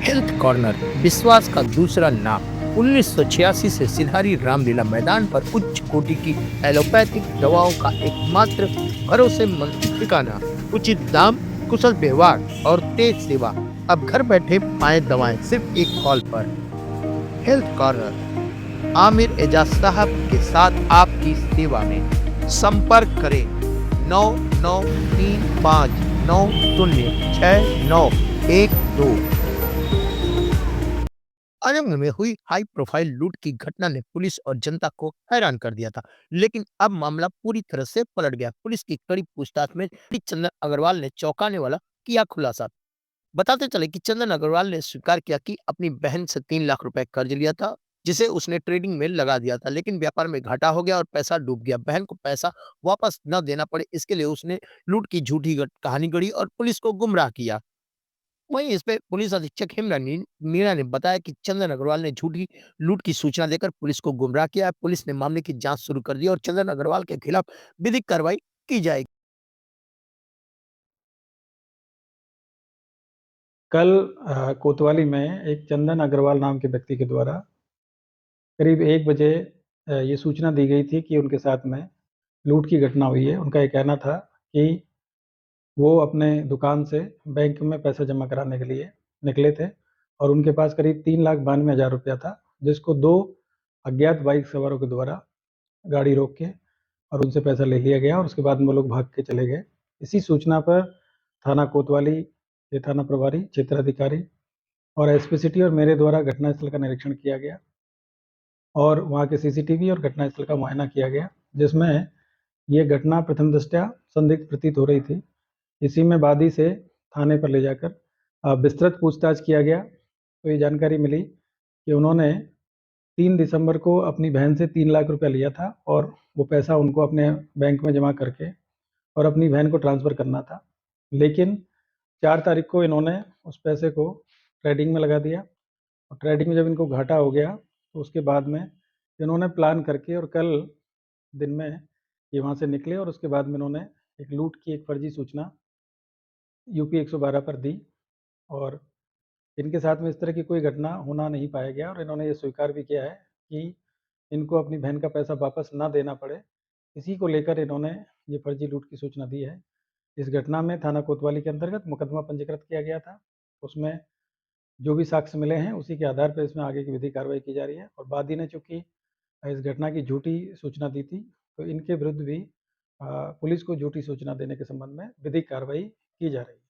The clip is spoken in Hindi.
हेल्थ कॉर्नर विश्वास का दूसरा नाम। 1986 से सिधारी रामलीला मैदान पर उच्च कोटि की एलोपैथिक दवाओं का एकमात्र भरोसेमंद ठिकाना। उचित दाम, कुशल व्यवहार और तेज सेवा। अब घर बैठे पाए दवाएं सिर्फ एक कॉल पर। हेल्थ कॉर्नर, आमिर एजाज साहब के साथ आपकी सेवा में। संपर्क करें 9935906912। आजमगढ़ में हुई हाई प्रोफाइल लूट की घटना ने पुलिस और जनता को हैरान कर दिया था, लेकिन अब मामला पूरी तरह से पलट गया। पुलिस की कड़ी पूछताछ में चंदन अग्रवाल ने चौंकाने वाला किया खुलासा। बताते चले कि चंदन अग्रवाल ने स्वीकार किया कि अपनी बहन से 3 लाख रुपए कर्ज लिया था, जिसे उसने ट्रेडिंग में लगा दिया था, लेकिन व्यापार में घाटा हो गया और पैसा डूब गया। बहन को पैसा वापस न देना पड़े, इसके लिए उसने लूट की झूठी कहानी गढ़ी और पुलिस को गुमराह किया। वहीं इस पे पुलिस अधीक्षक हेमरानी मीणा ने बताया कि चंदन अग्रवाल ने झूठी लूट की सूचना देकर पुलिस को गुमराह किया है। पुलिस ने मामले की जांच शुरू कर दी और चंदन अग्रवाल के खिलाफ विधिक कार्रवाई की जाएगी। कल कोतवाली में एक चंदन अग्रवाल नाम के व्यक्ति के द्वारा करीब 1 बजे ये सूचना दी गई थी कि उनके साथ में लूट की घटना हुई है। उनका ये कहना था कि वो अपने दुकान से बैंक में पैसा जमा कराने के लिए निकले थे और उनके पास करीब 3,92,000 रुपया था, जिसको 2 अज्ञात बाइक सवारों के द्वारा गाड़ी रोक के और उनसे पैसा ले लिया गया और उसके बाद में वो लोग भाग के चले गए। इसी सूचना पर थाना कोतवाली के थाना प्रभारी, क्षेत्राधिकारी और एसपी सिटी और मेरे द्वारा घटनास्थल का निरीक्षण किया गया और वहाँ के सीसीटीवी और घटनास्थल का मुआयना किया गया, जिसमें ये घटना प्रथम दृष्टया संदिग्ध प्रतीत हो रही थी। इसी में वादी से थाने पर ले जाकर विस्तृत पूछताछ किया गया तो ये जानकारी मिली कि उन्होंने 3 दिसंबर को अपनी बहन से 3 लाख रुपया लिया था और वो पैसा उनको अपने बैंक में जमा करके और अपनी बहन को ट्रांसफ़र करना था। लेकिन 4 तारीख को इन्होंने उस पैसे को ट्रेडिंग में लगा दिया और ट्रेडिंग में जब इनको घाटा हो गया तो उसके बाद में इन्होंने प्लान करके और कल दिन में ये वहाँ से निकले और उसके बाद में इन्होंने एक लूट की एक फर्जी सूचना यूपी 112 पर दी और इनके साथ में इस तरह की कोई घटना होना नहीं पाया गया और इन्होंने ये स्वीकार भी किया है कि इनको अपनी बहन का पैसा वापस ना देना पड़े, इसी को लेकर इन्होंने ये फर्जी लूट की सूचना दी है। इस घटना में थाना कोतवाली के अंतर्गत मुकदमा पंजीकृत किया गया था। उसमें जो भी साक्ष्य मिले हैं उसी के आधार पर इसमें आगे की विधिक कार्रवाई की जा रही है और वादी ने चूँकि इस घटना की झूठी सूचना दी थी, तो इनके विरुद्ध भी पुलिस को झूठी सूचना देने के संबंध में विधिक कार्रवाई की जा रही है।